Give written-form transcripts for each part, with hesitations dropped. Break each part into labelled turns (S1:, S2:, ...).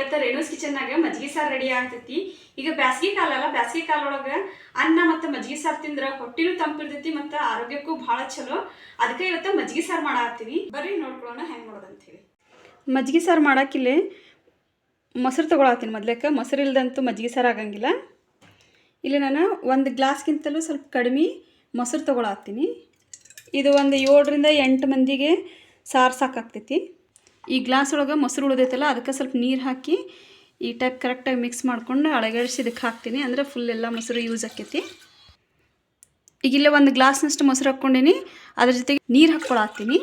S1: ಇವತ್ತು ರೇಣುಸ್ ಕಿಚನ್ನಾಗ ಮಜ್ಜಿಗೆ ಸಾರು ರೆಡಿ ಆಗ್ತೈತಿ. ಈಗ ಬ್ಯಾಸಗಿ ಕಾಲ ಅಲ್ಲ, ಬ್ಯಾಸಗಿ ಕಾಲ ಒಳಗೆ ಅನ್ನ ಮತ್ತು ಮಜ್ಜಿಗೆ ಸಾರು ತಿಂದ್ರೆ ಹೊಟ್ಟಿನೂ ತಂಪಿರ್ತೈತಿ ಮತ್ತು ಆರೋಗ್ಯಕ್ಕೂ ಭಾಳ ಚಲೋ. ಅದಕ್ಕೆ ಇವತ್ತು ಮಜ್ಜಿಗೆ ಸಾರು ಮಾಡಾಕ್ತೀವಿ. ಬರ್ರಿ ನೋಡ್ಕೊಳ್ಳೋಣ ಹೆಂಗೆ ಮಾಡೋದಂಥೇಳಿ. ಮಜ್ಜಿಗೆ ಸಾರು ಮಾಡೋಕ್ಕಿಲ್ಲಿ ಮೊಸರು ತೊಗೊಳತ್ತೀನಿ. ಮೊದ್ಲೇಕ ಮೊಸರು ಇಲ್ದಂತೂ ಮಜ್ಜಿಗೆ ಸಾರು ಆಗಂಗಿಲ್ಲ. ಇಲ್ಲಿ ನಾನು 1 ಗ್ಲಾಸ್ಗಿಂತಲೂ ಸ್ವಲ್ಪ ಕಡಿಮೆ ಮೊಸರು ತೊಗೊಳತ್ತೀನಿ. ಇದು ಒಂದು 7ರಿಂದ 8 ಮಂದಿಗೆ ಸಾರು ಸಾಕಾಗ್ತೈತಿ. ಈ ಗ್ಲಾಸ್ ಒಳಗೆ ಮೊಸರು ಉಳಿದೈತಲ್ಲ, ಅದಕ್ಕೆ ಸ್ವಲ್ಪ ನೀರು ಹಾಕಿ ಈ ಟೈಪ್ ಕರೆಕ್ಟಾಗಿ ಮಿಕ್ಸ್ ಮಾಡ್ಕೊಂಡು ಅಳಗಡಿಸಿ ಇದಕ್ಕೆ ಹಾಕ್ತೀನಿ. ಅಂದರೆ ಫುಲ್ ಎಲ್ಲ ಮೊಸರು ಯೂಸ್ ಆಕೈತಿ. ಈಗ ಇಲ್ಲೇ 1 ಗ್ಲಾಸ್ನಷ್ಟು ಮೊಸರು ಹಾಕ್ಕೊಂಡೀನಿ. ಅದ್ರ ಜೊತೆಗೆ ನೀರು ಹಾಕ್ಕೊಳತ್ತೀನಿ.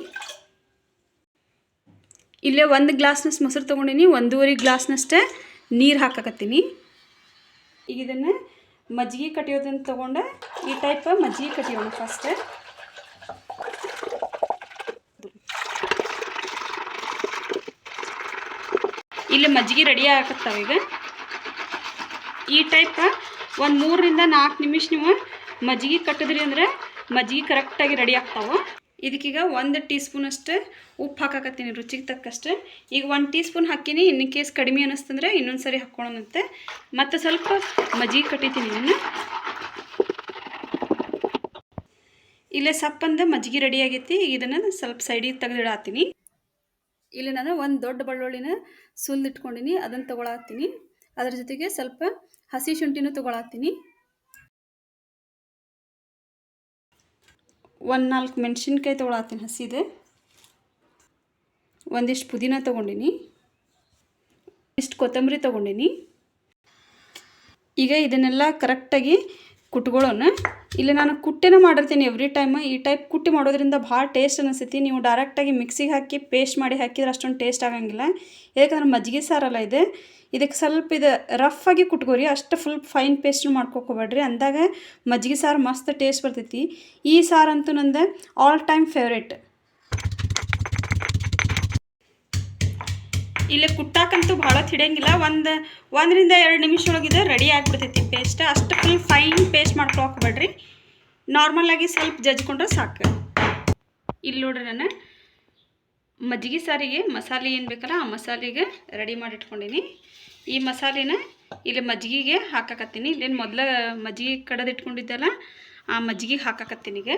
S1: ಇಲ್ಲೇ 1 ಗ್ಲಾಸ್ನಷ್ಟು ಮೊಸರು ತೊಗೊಂಡಿನಿ, 1.5 ಗ್ಲಾಸ್ನಷ್ಟೇ ನೀರು ಹಾಕಕತ್ತೀನಿ. ಈಗ ಇದನ್ನು ಮಜ್ಜಿಗೆ ಕಟ್ಟಿಯೋದನ್ನು ತೊಗೊಂಡು ಈ ಟೈಪ್ ಮಜ್ಜಿಗೆ ಕಟ್ಟಿಯೋಣ ಫಸ್ಟ್. ಇಲ್ಲಿ ಮಜ್ಜಿಗೆ ರೆಡಿ ಆಗಕತ್ತಾವ. ಈಗ ಈ ಟೈಪ್ ಒಂದು 3ರಿಂದ 4 ನಿಮಿಷ ನೀವು ಮಜ್ಜಿಗೆ ಕಟ್ಟಿದ್ರಿ ಅಂದರೆ ಮಜ್ಜಿಗೆ ಕರೆಕ್ಟಾಗಿ ರೆಡಿ ಆಗ್ತಾವೆ. ಇದಕ್ಕೀಗ 1 ಟೀ ಸ್ಪೂನಷ್ಟು ಉಪ್ಪು ಹಾಕಾಕತ್ತೀನಿ, ರುಚಿಗೆ ತಕ್ಕಷ್ಟು. ಈಗ 1 ಟೀ ಸ್ಪೂನ್ ಹಾಕಿನಿ. ಇನ್ ಕೇಸ್ ಕಡಿಮೆ ಅನ್ನಿಸ್ತಂದ್ರೆ ಇನ್ನೊಂದು ಸರಿ ಹಾಕ್ಕೊಳ್ಳೋಣಂತೆ. ಮತ್ತು ಸ್ವಲ್ಪ ಮಜ್ಜಿಗೆ ಕಟ್ಟಿತೀನಿ. ಇದನ್ನು ಇಲ್ಲೇ ಸಪ್ಪಂದ ಮಜ್ಜಿಗೆ ರೆಡಿ ಆಗೈತಿ. ಈಗ ಇದನ್ನು ಸ್ವಲ್ಪ ಸೈಡಿಗೆ ತೆಗೆದಿಡಾತೀನಿ. ಇಲ್ಲಿ ನಾನು 1 ದೊಡ್ಡ ಬೆಳ್ಳುಳ್ಳಿನ ಸುಲಿದಿಟ್ಕೊಂಡಿನಿ, ಅದನ್ನು ತೊಗೊಳತ್ತೀನಿ. ಅದ್ರ ಜೊತೆಗೆ ಸ್ವಲ್ಪ ಹಸಿ ಶುಂಠಿನೂ ತೊಗೊಳತ್ತೀನಿ. 1 4 ಮೆಣಸಿನ್ಕಾಯಿ ತೊಗೊಳತ್ತೀನಿ ಹಸಿದು. ಒಂದಿಷ್ಟು ಪುದೀನ ತೊಗೊಂಡಿನಿ, ಇಷ್ಟು ಕೊತ್ತಂಬರಿ ತೊಗೊಂಡಿನಿ. ಈಗ ಇದನ್ನೆಲ್ಲ ಕರೆಕ್ಟಾಗಿ ಕುಟ್ಕೊಳ್ಳೋಣ. ಇಲ್ಲಿ ನಾನು ಕುಟ್ಟೆನ ಮಾಡಿರ್ತೀನಿ ಎವ್ರಿ ಟೈಮ್. ಈ ಟೈಪ್ ಕುಟ್ಟಿ ಮಾಡೋದ್ರಿಂದ ಭಾಳ ಟೇಸ್ಟ್ ಅನಿಸ್ತೈತಿ. ನೀವು ಡೈರೆಕ್ಟಾಗಿ ಮಿಕ್ಸಿಗೆ ಹಾಕಿ ಪೇಸ್ಟ್ ಮಾಡಿ ಹಾಕಿದ್ರೆ ಅಷ್ಟೊಂದು ಟೇಸ್ಟ್ ಆಗಂಗಿಲ್ಲ. ಯಾಕಂದ್ರೆ ಮಜ್ಜಿಗೆ ಸಾರಲ್ಲ ಇದು. ಇದಕ್ಕೆ ಸ್ವಲ್ಪ ಇದು ರಫಾಗಿ ಕುಟ್ಕೋರಿ, ಅಷ್ಟು ಫುಲ್ ಫೈನ್ ಪೇಸ್ಟ್ ಮಾಡ್ಕೊಬೇಡ್ರಿ. ಅಂದಾಗ ಮಜ್ಜಿಗೆ ಸಾರು ಮಸ್ತ್ ಟೇಸ್ಟ್ ಬರ್ತೈತಿ. ಈ ಸಾರಂತೂ ನಂದು ಆಲ್ ಟೈಮ್ ಫೇವ್ರೇಟ್. ಇಲ್ಲಿ ಕುಟ್ಟಾಕಂತೂ ಭಾಳ ಹಿಡಿಯಂಗಿಲ್ಲ. 1ರಿಂದ 2 ನಿಮಿಷ ಒಳಗಿದೆ ರೆಡಿ ಆಗಿಬಿಡ್ತೈತಿ ಪೇಸ್ಟ್. ಅಷ್ಟು ಫುಲ್ ಫೈನ್ ಪೇಸ್ಟ್ ಮಾಡ್ಕೊಬೇಡ್ರಿ. ನಾರ್ಮಲಾಗಿ ಸ್ವಲ್ಪ ಜಜ್ಕೊಂಡ್ರೆ ಸಾಕು. ಇಲ್ಲಿ ನೋಡ್ರಿ, ನಾನು ಮಜ್ಜಿಗೆ ಸಾರಿಗೆ ಮಸಾಲೆ ಏನು ಬೇಕಲ್ಲ ಆ ಮಸಾಲೆಗೆ ರೆಡಿ ಮಾಡಿಟ್ಕೊಂಡಿನಿ. ಈ ಮಸಾಲೆನ ಇಲ್ಲಿ ಮಜ್ಜಿಗೆಗೆ ಹಾಕಾಕತ್ತೀನಿ. ಇಲ್ಲೇನು ಮೊದಲ ಮಜ್ಜಿಗೆ ಕಡದಿಟ್ಕೊಂಡಿದ್ದಲ್ಲ ಆ ಮಜ್ಜಿಗೆಗೆ ಹಾಕಾಕತ್ತೀನಿ. ಈಗ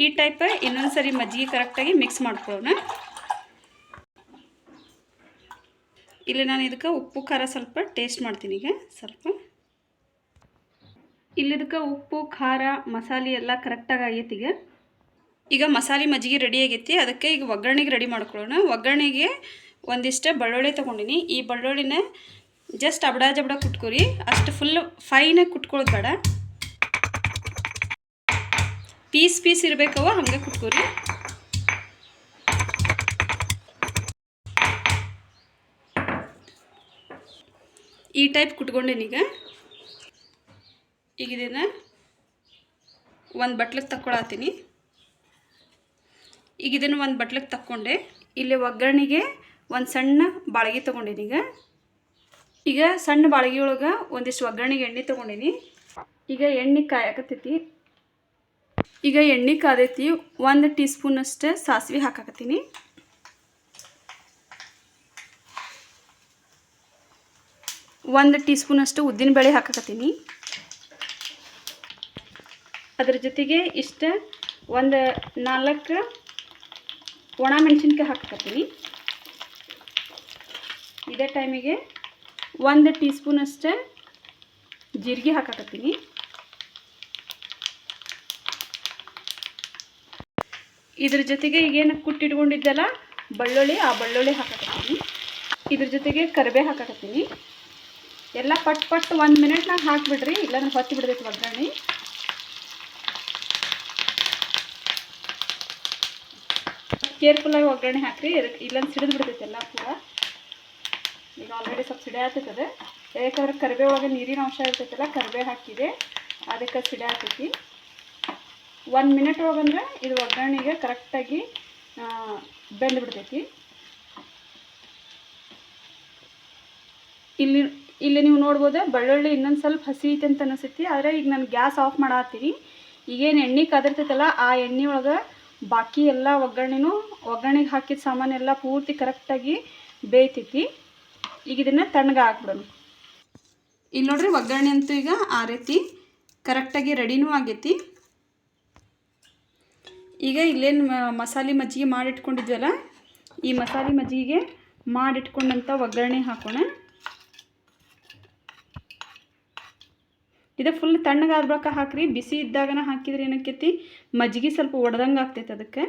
S1: ಈ ಟೈಪ್ ಇನ್ನೊಂದು ಸರಿ ಮಜ್ಜಿಗೆ ಕರೆಕ್ಟಾಗಿ ಮಿಕ್ಸ್ ಮಾಡ್ಕೊಳ್ಳೋಣ. ಇಲ್ಲಿ ನಾನು ಇದಕ್ಕೆ ಉಪ್ಪು ಖಾರ ಸ್ವಲ್ಪ ಟೇಸ್ಟ್ ಮಾಡ್ತೀನಿ. ಈಗ ಸ್ವಲ್ಪ ಇಲ್ಲಿದಕ್ಕೆ ಉಪ್ಪು ಖಾರ ಮಸಾಲೆ ಎಲ್ಲ ಕರೆಕ್ಟಾಗಿ ಆಗೈತಿ. ಈಗ ಮಸಾಲೆ ಮಜ್ಜಿಗೆ ರೆಡಿ ಆಗೈತಿ. ಅದಕ್ಕೆ ಈಗ ಒಗ್ಗರಣೆಗೆ ರೆಡಿ ಮಾಡ್ಕೊಳ್ಳೋಣ. ಒಗ್ಗರಣೆಗೆ ಒಂದಿಷ್ಟು ಬೆಳ್ಳುಳ್ಳಿ ತೊಗೊಂಡಿನಿ. ಈ ಬೆಳ್ಳುಳ್ಳಿನ ಜಸ್ಟ್ ಅಬಡ ಜಬಡ ಕುಟ್ಕೋರಿ, ಅಷ್ಟು ಫುಲ್ ಫೈನಾಗಿ ಕುಟ್ಕೊಳ್ಳೋದು ಬೇಡ. ಪೀಸ್ ಇರಬೇಕವ, ಹಂಗೆ ಕುಟ್ಕೋರಿ. ಈ ಟೈಪ್ ಕುಟ್ಕೊಂಡೇನೀಗ. ಈಗ ಇದನ್ನು 1 ಬಟ್ಲಿಗೆ ತಕ್ಕೊಳತ್ತೀನಿ. ಈಗ ಇದನ್ನು 1 ಬಟ್ಲಿಗೆ ತಕ್ಕೊಂಡೆ. ಇಲ್ಲಿ ಒಗ್ಗರಣೆಗೆ 1 ಸಣ್ಣ ಬಾಳಿಗೆ ತೊಗೊಂಡೀನಿ. ಈಗ ಸಣ್ಣ ಬಾಳಿಗೆ ಒಳಗೆ ಒಂದಿಷ್ಟು ಒಗ್ಗರಣೆಗೆ ಎಣ್ಣೆ ತೊಗೊಂಡೀನಿ. ಈಗ ಎಣ್ಣೆ ಕಾಯಕತ್ತೈತಿ. ಈಗ ಎಣ್ಣೆ ಕಾದೈತಿ. 1 ಟೀ ಸ್ಪೂನಷ್ಟು ಸಾಸಿವೆ ಹಾಕಾಕತ್ತೀನಿ. ಒಂದು ಟೀ ಸ್ಪೂನಷ್ಟು ಉದ್ದಿನಬೇಳೆ ಹಾಕಾಕತ್ತೀನಿ. ಅದ್ರ ಜೊತೆಗೆ ಇಷ್ಟು 4 ಒಣ ಮೆಣಸಿನ್ಕಾಯಿ ಹಾಕಾಕತ್ತೀನಿ. ಇದೇ ಟೈಮಿಗೆ 1 ಟೀ ಸ್ಪೂನಷ್ಟು ಜೀರಿಗೆ ಹಾಕಾಕತ್ತೀನಿ. ಇದ್ರ ಜೊತೆಗೆ ಈಗೇನು ಕುಟ್ಟಿಟ್ಕೊಂಡಿದ್ದಲ್ಲ ಬೆಳ್ಳುಳ್ಳಿ, ಆ ಬೆಳ್ಳುಳ್ಳಿ ಹಾಕಾಕತ್ತೀನಿ. ಇದ್ರ ಜೊತೆಗೆ ಕರಿಬೇವು ಹಾಕಾಕತ್ತೀನಿ. ಎಲ್ಲ ಪಟ್ 1 ಮಿನಿಟ್ನಾಗ ಹಾಕಿಬಿಡ್ರಿ, ಇಲ್ಲಾಂದ್ರೆ ಹೊತ್ತಿ ಬಿಡ್ತೈತಿ ಒಗ್ಗರಣೆ. ಕೇರ್ಫುಲ್ಲಾಗಿ ಒಗ್ಗರಣೆ ಹಾಕಿರಿ, ಇಲ್ಲಾಂದ್ರೆ ಸಿಡಿದು ಬಿಡ್ತೈತಿ ಎಲ್ಲ ಕೂಡ. ಈಗ ಆಲ್ರೆಡಿ ಸ್ವಲ್ಪ ಸಿಡಿ ಆಗ್ತೈತದೆ. ಯಾಕಂದ್ರೆ ಕರಿಬೇವು ಒಳಗೆ ನೀರಿನ ಅಂಶ ಇರ್ತೈತಲ್ಲ, ಕರಿಬೇವು ಹಾಕಿದೆ, ಅದಕ್ಕೆ ಸಿಡಿ ಆಗ್ತೈತಿ. 1 ಮಿನಿಟ್ ಒಳಗಂದ್ರೆ ಇದು ಒಗ್ಗರಣೆಗೆ ಕರೆಕ್ಟಾಗಿ ಬೆಂದು ಬಿಡ್ತೈತಿ. ಇಲ್ಲಿ ನೀವು ನೋಡ್ಬೋದು ಬೆಳ್ಳುಳ್ಳಿ ಇನ್ನೊಂದು ಸ್ವಲ್ಪ ಹಸಿ ಐತೆ ಅಂತ ಅನಿಸ್ತೈತಿ. ಆದರೆ ಈಗ ನಾನು ಗ್ಯಾಸ್ ಆಫ್ ಮಾಡತ್ತೀನಿ. ಈಗೇನು ಎಣ್ಣೆ ಕಾದಿರ್ತೈತಲ್ಲ ಆ ಎಣ್ಣೆ ಒಳಗೆ ಬಾಕಿ ಎಲ್ಲ ಒಗ್ಗರಣೆಗೆ ಹಾಕಿದ ಸಾಮಾನೆಲ್ಲ ಪೂರ್ತಿ ಕರೆಕ್ಟಾಗಿ ಬೇಯ್ತೈತಿ. ಈಗ ಇದನ್ನು ತಣ್ಣಗೆ ಹಾಕ್ಬಿಡೋಣ. ಇಲ್ಲಿ ನೋಡ್ರಿ ಒಗ್ಗರಣೆ ಅಂತೂ ಈಗ ಆರೈತಿ, ಕರೆಕ್ಟಾಗಿ ರೆಡಿನೂ ಆಗೈತಿ. ಈಗ ಇಲ್ಲೇನು ಮಸಾಲೆ ಮಜ್ಜಿಗೆ ಮಾಡಿಟ್ಕೊಂಡಿದ್ವಲ್ಲ, ಈ ಮಸಾಲೆ ಮಜ್ಜಿಗೆಗೆ ಮಾಡಿಟ್ಕೊಂಡಂಥ ಒಗ್ಗರಣೆ ಹಾಕೋಣ. ಇದು ಫುಲ್ ತಣ್ಣಗಾದ ಬಳಿಕ ಹಾಕ್ರಿ. ಬಿಸಿ ಇದ್ದಾಗನ ಹಾಕಿದ್ರೆ ಏನಕ್ಕೈತಿ, ಮಜ್ಜಿಗೆ ಸ್ವಲ್ಪ ಒಡೆದಂಗೆ ಆಗ್ತೈತೆ. ಅದಕ್ಕೆ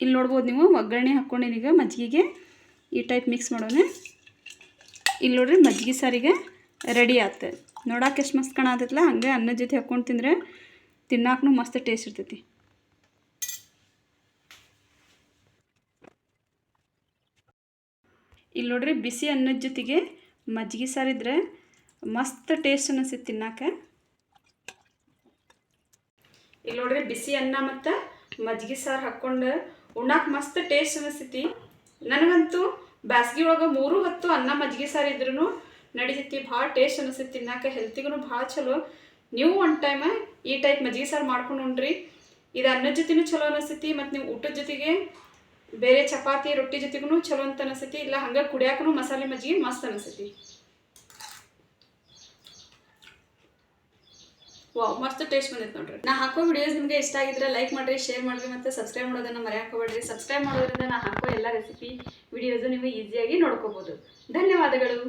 S1: ಇಲ್ಲಿ ನೋಡ್ಬೋದು ನೀವು, ಒಗ್ಗರಣೆ ಹಾಕ್ಕೊಂಡೇನೀಗ ಮಜ್ಜಿಗೆಗೆ ಈ ಟೈಪ್ ಮಿಕ್ಸ್ ಮಾಡೋಣ. ಇಲ್ಲಿ ನೋಡ್ರಿ ಮಜ್ಜಿಗೆ ಸಾರಿಗೆ ರೆಡಿ ಆಯ್ತು. ನೋಡಕ್ಕೆ ಎಷ್ಟು ಮಸ್ತ್ ಕಾಣತೈತಲ್ಲ, ಹಂಗೆ ಅನ್ನದ ಜೊತೆ ಹಾಕ್ಕೊಂಡು ತಿಂದರೆ ತಿನ್ನಾಕೂ ಮಸ್ತ್ ಟೇಸ್ಟ್ ಇರ್ತೈತಿ. ಇಲ್ಲಿ ನೋಡ್ರಿ ಬಿಸಿ ಅನ್ನದ ಜೊತೆಗೆ ಮಜ್ಜಿಗೆ ಸಾರಿದ್ರೆ ಮಸ್ತ್ ಟೇಸ್ಟ್ ಅನಿಸ್ತೈತಿ ತಿನ್ನಕ್ಕೆ. ಇಲ್ಲಿ ನೋಡ್ರಿ ಬಿಸಿ ಅನ್ನ ಮತ್ತು ಮಜ್ಜಿಗೆ ಸಾರು ಹಾಕ್ಕೊಂಡು ಉಣ್ಣಾಕ ಮಸ್ತ್ ಟೇಸ್ಟ್ ಅನಿಸ್ತೈತಿ. ನನಗಂತೂ ಬ್ಯಾಸ್ಗೆ ಒಳಗೆ 3 ಹೊತ್ತು ಅನ್ನ ಮಜ್ಜಿಗೆ ಸಾರು ಇದ್ರೂ ನಡಿತೈತಿ. ಭಾಳ ಟೇಸ್ಟ್ ಅನಿಸ್ತೈತಿ ತಿನ್ನಕ್ಕೆ, ಹೆಲ್ತಿಗೂ ಭಾಳ ಚಲೋ. ನೀವು ಒಂದು ಟೈಮ್ ಈ ಟೈಪ್ ಮಜ್ಜಿಗೆ ಸಾರು ಮಾಡ್ಕೊಂಡು ಉಣ್ರಿ. ಇದು ಅನ್ನದ ಜೊತೆನೂ ಚಲೋ ಅನಿಸ್ತೈತಿ, ಮತ್ತು ನೀವು ಊಟದ ಜೊತೆಗೆ ಬೇರೆ ಚಪಾತಿ ರೊಟ್ಟಿ ಜೊತೆಗೂ ಚಲೋ ಅಂತ ಅನಿಸ್ತೈತಿ. ಇಲ್ಲ ಹಂಗೆ ಕುಡಿಯಾಕೂ ಮಸಾಲೆ ಮಜ್ಜಿಗೆ ಮಸ್ತ್ ಅನಿಸ್ತೈತಿ. ವಾವ್, ಮಸ್ತ್ ಟೇಸ್ಟ್ ಬಂದೈತೆ ನೋಡ್ರಿ. ನಾ ಹಾಕೋ ವಿಡಿಯೋಸ್ ನಿಮಗೆ ಇಷ್ಟ ಆಗಿದ್ರೆ ಲೈಕ್ ಮಾಡಿರಿ, ಶೇರ್ ಮಾಡಿರಿ ಮತ್ತು ಸಬ್ಸ್ಕ್ರೈಬ್ ಮಾಡೋದನ್ನು ಮರೆಯಾಕೋಬೇಡ್ರಿ. ಸಬ್ಸ್ಕ್ರೈಬ್ ಮಾಡೋದ್ರಿಂದ ನಾ ಹಾಕೋ ಎಲ್ಲ ರೆಸಿಪಿ ವಿಡಿಯೋಸು ನೀವು ಈಸಿಯಾಗಿ ನೋಡ್ಕೋಬೋದು. ಧನ್ಯವಾದಗಳು.